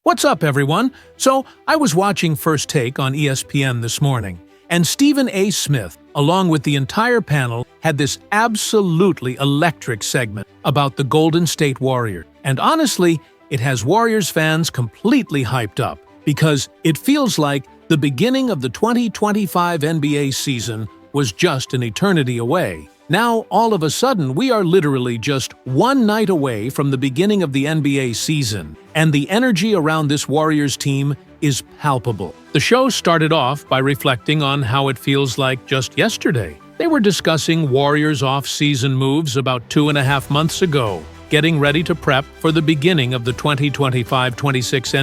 What's up, everyone? So, I was watching First Take on ESPN this morning, and Stephen A. Smith, along with the entire panel, had this absolutely electric segment about the Golden State Warriors. And honestly, it has Warriors fans completely hyped up, because it feels like the beginning of the 2025 NBA season was just an eternity away. Now, all of a sudden, we are literally just one night away from the beginning of the NBA season, and the energy around this Warriors team is palpable. The show started off by reflecting on how it feels like just yesterday. They were discussing Warriors off-season moves about 2.5 months ago, getting ready to prep for the beginning of the 2025-26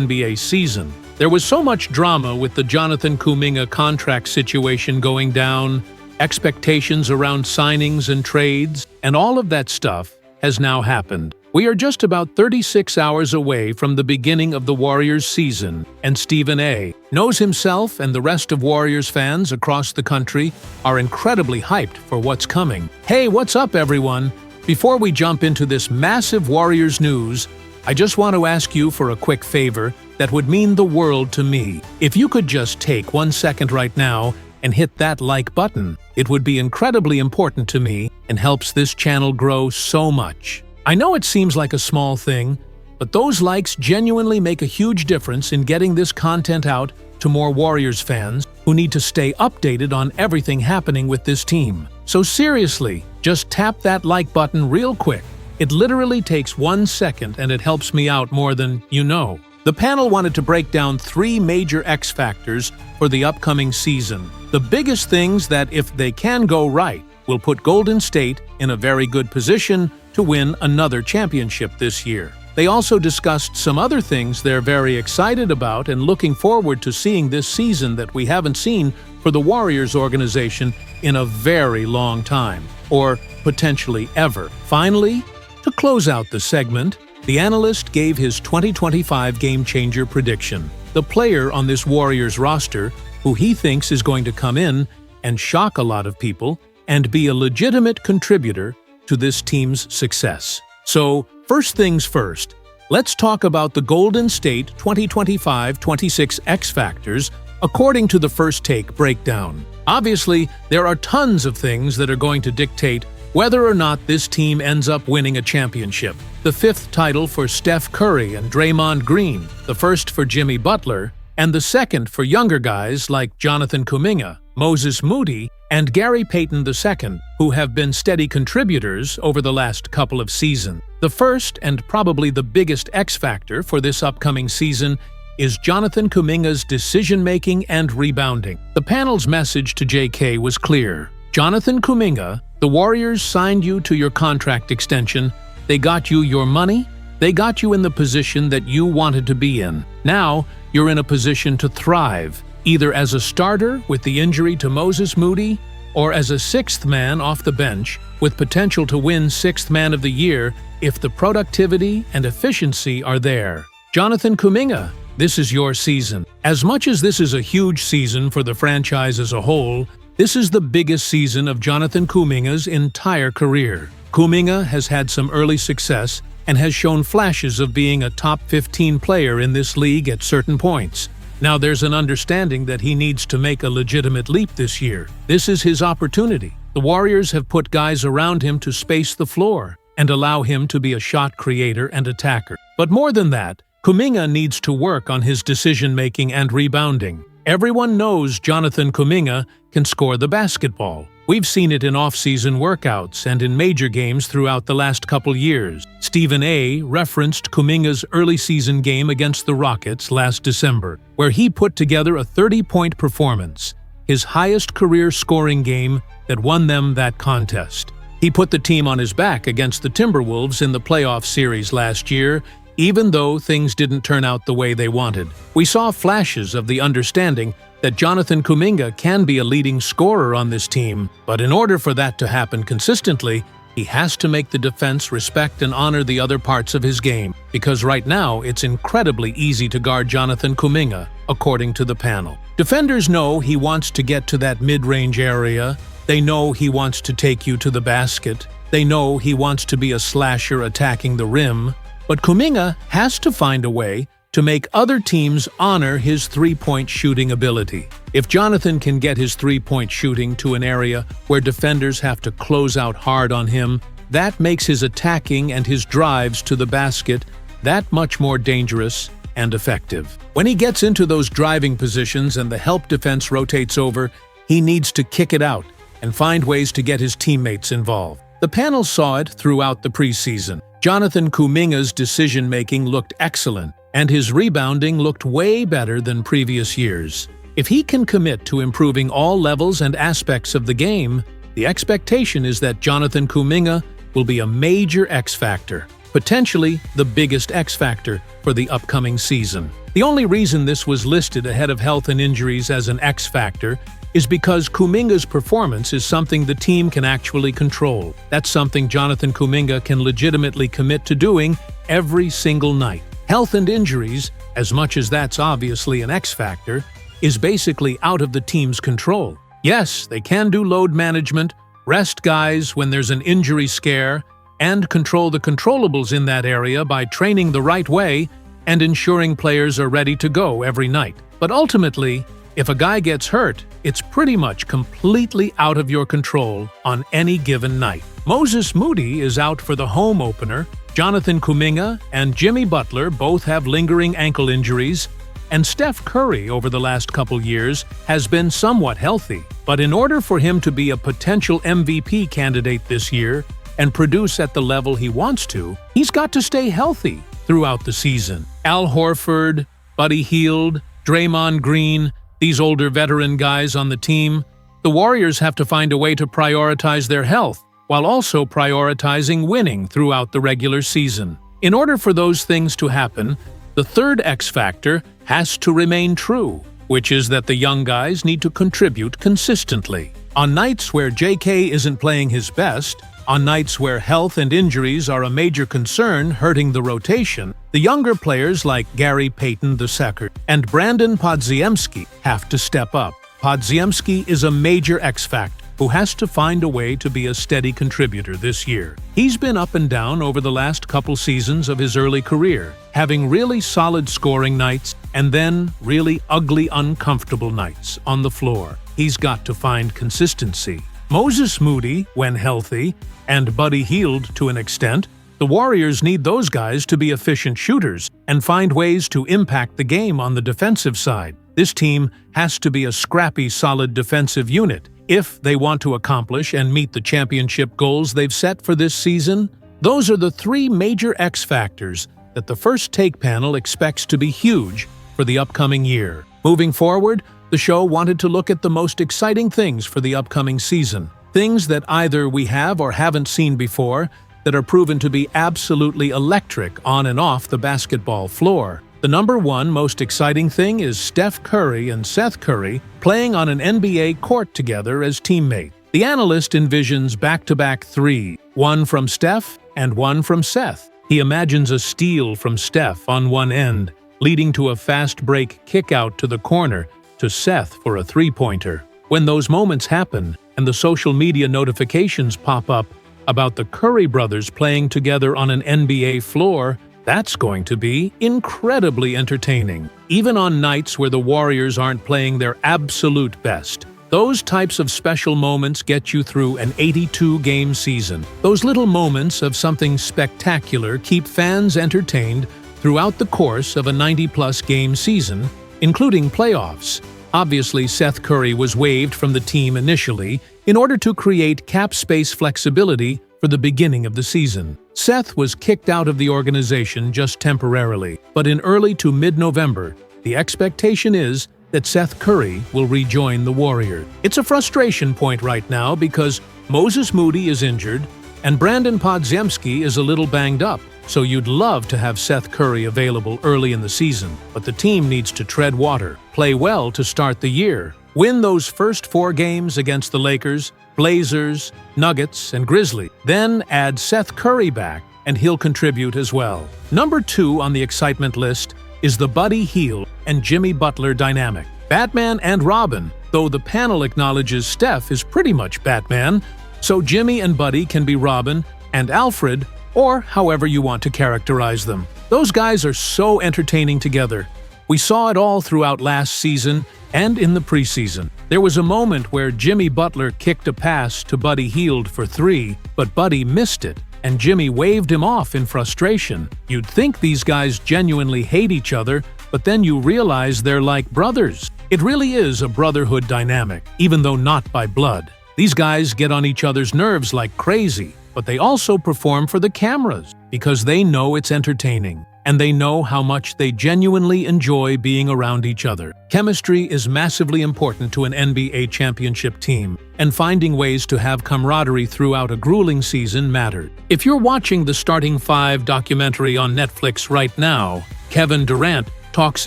NBA season. There was so much drama with the Jonathan Kuminga contract situation going down, expectations around signings and trades, and all of that stuff has now happened. We are just about 36 hours away from the beginning of the Warriors season, and Stephen A. knows himself and the rest of Warriors fans across the country are incredibly hyped for what's coming. Hey, what's up, everyone? Before we jump into this massive Warriors news, I just want to ask you for a quick favor that would mean the world to me. If you could just take 1 second right now and hit that like button, it would be incredibly important to me and helps this channel grow so much. I know it seems like a small thing, but those likes genuinely make a huge difference in getting this content out to more Warriors fans who need to stay updated on everything happening with this team. So seriously, just tap that like button real quick. It literally takes 1 second and it helps me out more than you know. The panel wanted to break down 3 major X factors for the upcoming season. The biggest things that, if they can go right, will put Golden State in a very good position to win another championship this year. They also discussed some other things they're very excited about and looking forward to seeing this season that we haven't seen for the Warriors organization in a very long time, or potentially ever. Finally, to close out the segment, the analyst gave his 2025 game-changer prediction. The player on this Warriors roster who he thinks is going to come in and shock a lot of people and be a legitimate contributor to this team's success. So, first things first, let's talk about the Golden State 2025-26 X Factors according to the First Take breakdown. Obviously, there are tons of things that are going to dictate whether or not this team ends up winning a championship. The 5th title for Steph Curry and Draymond Green, the 1st for Jimmy Butler, and the 2nd for younger guys like Jonathan Kuminga, Moses Moody, and Gary Payton II, who have been steady contributors over the last couple of seasons. The first and probably the biggest X factor for this upcoming season is Jonathan Kuminga's decision-making and rebounding. The panel's message to JK was clear. Jonathan Kuminga, the Warriors signed you to your contract extension. They got you your money. They got you in the position that you wanted to be in. Now, you're in a position to thrive, either as a starter with the injury to Moses Moody, or as a 6th man off the bench with potential to win 6th Man of the Year if the productivity and efficiency are there. Jonathan Kuminga, this is your season. As much as this is a huge season for the franchise as a whole, this is the biggest season of Jonathan Kuminga's entire career. Kuminga has had some early success and has shown flashes of being a top 15 player in this league at certain points. Now there's an understanding that he needs to make a legitimate leap this year. This is his opportunity. The Warriors have put guys around him to space the floor and allow him to be a shot creator and attacker. But more than that, Kuminga needs to work on his decision-making and rebounding. Everyone knows Jonathan Kuminga can score the basketball. We've seen it in off-season workouts and in major games throughout the last couple years. Stephen A. referenced Kuminga's early season game against the Rockets last December, where he put together a 30-point performance, his highest career scoring game that won them that contest. He put the team on his back against the Timberwolves in the playoff series last year, even though things didn't turn out the way they wanted. We saw flashes of the understanding that Jonathan Kuminga can be a leading scorer on this team, but in order for that to happen consistently, he has to make the defense respect and honor the other parts of his game, because right now it's incredibly easy to guard Jonathan Kuminga, according to the panel. Defenders know he wants to get to that mid-range area. They know he wants to take you to the basket. They know he wants to be a slasher attacking the rim. But Kuminga has to find a way to make other teams honor his three-point shooting ability. If Jonathan can get his three-point shooting to an area where defenders have to close out hard on him, that makes his attacking and his drives to the basket that much more dangerous and effective. When he gets into those driving positions and the help defense rotates over, he needs to kick it out and find ways to get his teammates involved. The panel saw it throughout the preseason. Jonathan Kuminga's decision-making looked excellent, and his rebounding looked way better than previous years. If he can commit to improving all levels and aspects of the game, the expectation is that Jonathan Kuminga will be a major X factor, potentially the biggest X factor for the upcoming season. The only reason this was listed ahead of health and injuries as an X factor is because Kuminga's performance is something the team can actually control. That's something Jonathan Kuminga can legitimately commit to doing every single night. Health and injuries, as much as that's obviously an X factor, is basically out of the team's control. Yes, they can do load management, rest guys when there's an injury scare, and control the controllables in that area by training the right way and ensuring players are ready to go every night. But ultimately, if a guy gets hurt, it's pretty much completely out of your control on any given night. Moses Moody is out for the home opener, Jonathan Kuminga and Jimmy Butler both have lingering ankle injuries, and Steph Curry over the last couple years has been somewhat healthy. But in order for him to be a potential MVP candidate this year and produce at the level he wants to, he's got to stay healthy throughout the season. Al Horford, Buddy Hield, Draymond Green, these older veteran guys on the team, the Warriors have to find a way to prioritize their health while also prioritizing winning throughout the regular season. In order for those things to happen, the third X factor has to remain true, which is that the young guys need to contribute consistently. On nights where JK isn't playing his best, on nights where health and injuries are a major concern hurting the rotation, the younger players like Gary Payton II and Brandon Podziemski have to step up. Podziemski is a major X factor who has to find a way to be a steady contributor this year. He's been up and down over the last couple seasons of his early career, having really solid scoring nights and then really ugly, uncomfortable nights on the floor. He's got to find consistency. Moses Moody, when healthy, and Buddy Hield to an extent, the Warriors need those guys to be efficient shooters and find ways to impact the game on the defensive side. This team has to be a scrappy, solid defensive unit if they want to accomplish and meet the championship goals they've set for this season. Those are the three major X factors that the First Take panel expects to be huge for the upcoming year. Moving forward, the show wanted to look at the most exciting things for the upcoming season. Things that either we have or haven't seen before that are proven to be absolutely electric on and off the basketball floor. The number one most exciting thing is Steph Curry and Seth Curry playing on an NBA court together as teammates. The analyst envisions back-to-back three, one from Steph and one from Seth. He imagines a steal from Steph on one end, leading to a fast break kick out to the corner to Seth for a three-pointer. When those moments happen and the social media notifications pop up about the Curry brothers playing together on an NBA floor, that's going to be incredibly entertaining. Even on nights where the Warriors aren't playing their absolute best, those types of special moments get you through an 82-game season. Those little moments of something spectacular keep fans entertained throughout the course of a 90-plus game season, including playoffs. Obviously, Seth Curry was waived from the team initially in order to create cap space flexibility for the beginning of the season. Seth was kicked out of the organization just temporarily, but in early to mid-November, the expectation is that Seth Curry will rejoin the Warriors. It's a frustration point right now because Moses Moody is injured and Brandon Podziemski is a little banged up, so you'd love to have Seth Curry available early in the season, but the team needs to tread water, play well to start the year, win those first 4 games against the Lakers, Blazers, Nuggets, and Grizzlies. Then add Seth Curry back, and he'll contribute as well. Number 2 on the excitement list is the Buddy Hield and Jimmy Butler dynamic. Batman and Robin, though the panel acknowledges Steph is pretty much Batman, so Jimmy and Buddy can be Robin, and Alfred or however you want to characterize them. Those guys are so entertaining together. We saw it all throughout last season and in the preseason. There was a moment where Jimmy Butler kicked a pass to Buddy Hield for 3, but Buddy missed it, and Jimmy waved him off in frustration. You'd think these guys genuinely hate each other, but then you realize they're like brothers. It really is a brotherhood dynamic, even though not by blood. These guys get on each other's nerves like crazy, but they also perform for the cameras because they know it's entertaining, and they know how much they genuinely enjoy being around each other. Chemistry is massively important to an NBA championship team, and finding ways to have camaraderie throughout a grueling season matters. If you're watching the Starting Five documentary on Netflix right now, Kevin Durant talks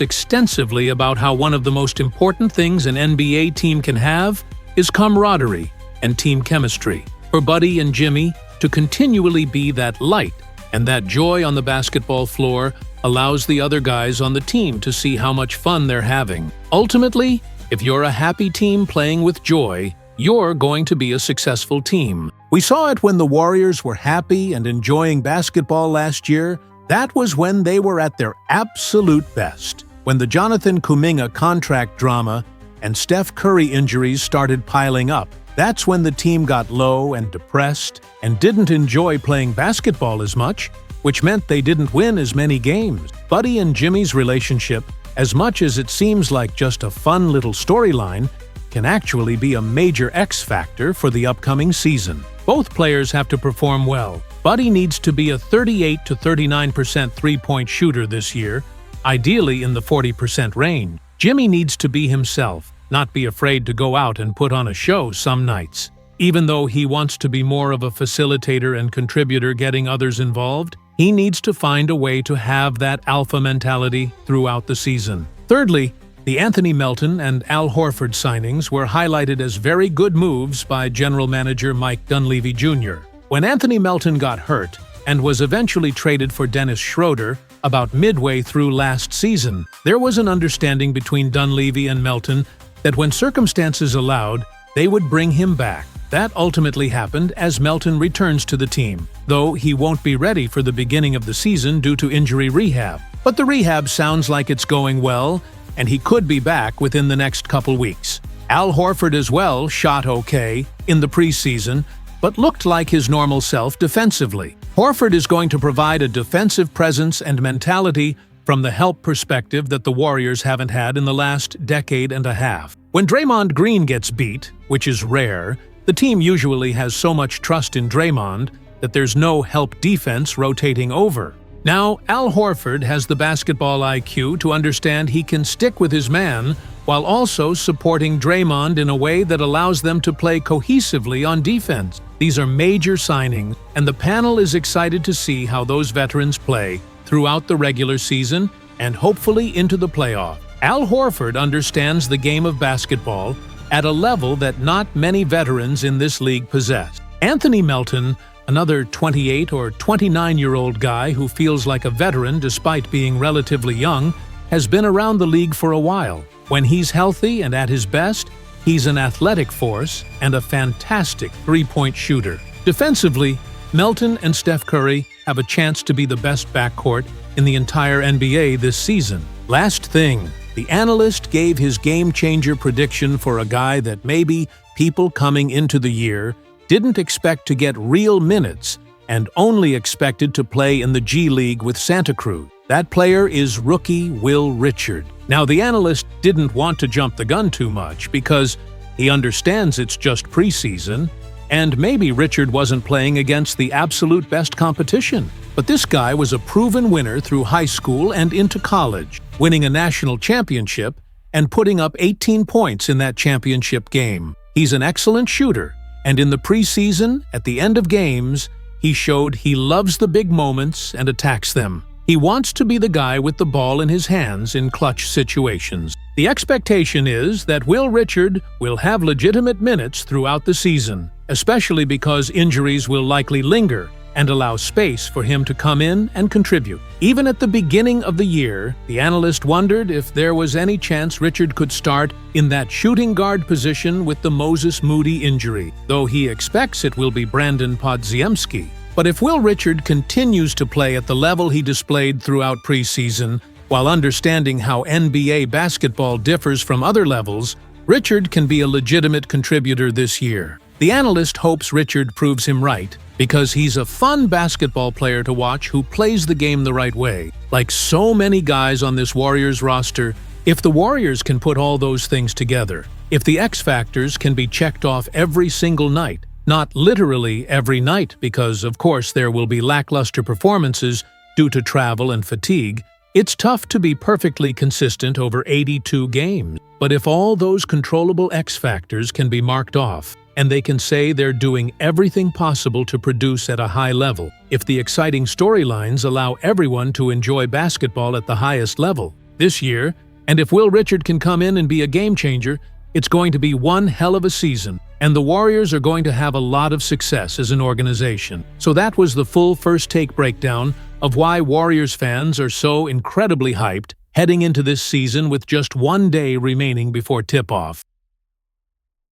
extensively about how one of the most important things an NBA team can have is camaraderie and team chemistry. For Buddy and Jimmy to continually be that light and that joy on the basketball floor allows the other guys on the team to see how much fun they're having. Ultimately, if you're a happy team playing with joy, you're going to be a successful team. We saw it when the Warriors were happy and enjoying basketball last year. That was when they were at their absolute best. When the Jonathan Kuminga contract drama and Steph Curry injuries started piling up, that's when the team got low and depressed and didn't enjoy playing basketball as much, which meant they didn't win as many games. Buddy and Jimmy's relationship, as much as it seems like just a fun little storyline, can actually be a major X factor for the upcoming season. Both players have to perform well. Buddy needs to be a 38 to 39% three-point shooter this year, ideally in the 40% range. Jimmy needs to be himself, not be afraid to go out and put on a show some nights. Even though he wants to be more of a facilitator and contributor getting others involved, he needs to find a way to have that alpha mentality throughout the season. Thirdly, the Anthony Melton and Al Horford signings were highlighted as very good moves by General Manager Mike Dunleavy Jr. When Anthony Melton got hurt and was eventually traded for Dennis Schroeder about midway through last season, there was an understanding between Dunleavy and Melton that when circumstances allowed, they would bring him back. That ultimately happened as Melton returns to the team, though he won't be ready for the beginning of the season due to injury rehab. But the rehab sounds like it's going well, and he could be back within the next couple weeks. Al Horford as well shot okay in the preseason, but looked like his normal self defensively. Horford is going to provide a defensive presence and mentality from the help perspective that the Warriors haven't had in the last decade and a half. When Draymond Green gets beat, which is rare, the team usually has so much trust in Draymond that there's no help defense rotating over. Now, Al Horford has the basketball IQ to understand he can stick with his man while also supporting Draymond in a way that allows them to play cohesively on defense. These are major signings, and the panel is excited to see how those veterans play throughout the regular season and hopefully into the playoffs. Al Horford understands the game of basketball at a level that not many veterans in this league possess. Anthony Melton, another 28 or 29-year-old guy who feels like a veteran despite being relatively young, has been around the league for a while. When he's healthy and at his best, he's an athletic force and a fantastic three-point shooter. Defensively, Melton and Steph Curry have a chance to be the best backcourt in the entire NBA this season. Last thing, the analyst gave his game-changer prediction for a guy that maybe people coming into the year didn't expect to get real minutes and only expected to play in the G League with Santa Cruz. That player is rookie Will Richard. Now, the analyst didn't want to jump the gun too much because he understands it's just preseason, and maybe Richard wasn't playing against the absolute best competition. But this guy was a proven winner through high school and into college, winning a national championship and putting up 18 points in that championship game. He's an excellent shooter, and in the preseason, at the end of games, he showed he loves the big moments and attacks them. He wants to be the guy with the ball in his hands in clutch situations. The expectation is that Will Richard will have legitimate minutes throughout the season, especially because injuries will likely linger and allow space for him to come in and contribute. Even at the beginning of the year, the analyst wondered if there was any chance Richard could start in that shooting guard position with the Moses Moody injury, though he expects it will be Brandon Podziemski. But if Will Richard continues to play at the level he displayed throughout preseason, while understanding how NBA basketball differs from other levels, Richard can be a legitimate contributor this year. The analyst hopes Richard proves him right, because he's a fun basketball player to watch who plays the game the right way. Like so many guys on this Warriors roster, if the Warriors can put all those things together, if the X factors can be checked off every single night, not literally every night because, of course, there will be lackluster performances due to travel and fatigue, it's tough to be perfectly consistent over 82 games. But if all those controllable X factors can be marked off, and they can say they're doing everything possible to produce at a high level, if the exciting storylines allow everyone to enjoy basketball at the highest level this year, and if Will Richard can come in and be a game changer, it's going to be one hell of a season, and the Warriors are going to have a lot of success as an organization. So that was the full First Take breakdown of why Warriors fans are so incredibly hyped heading into this season with just one day remaining before tip-off.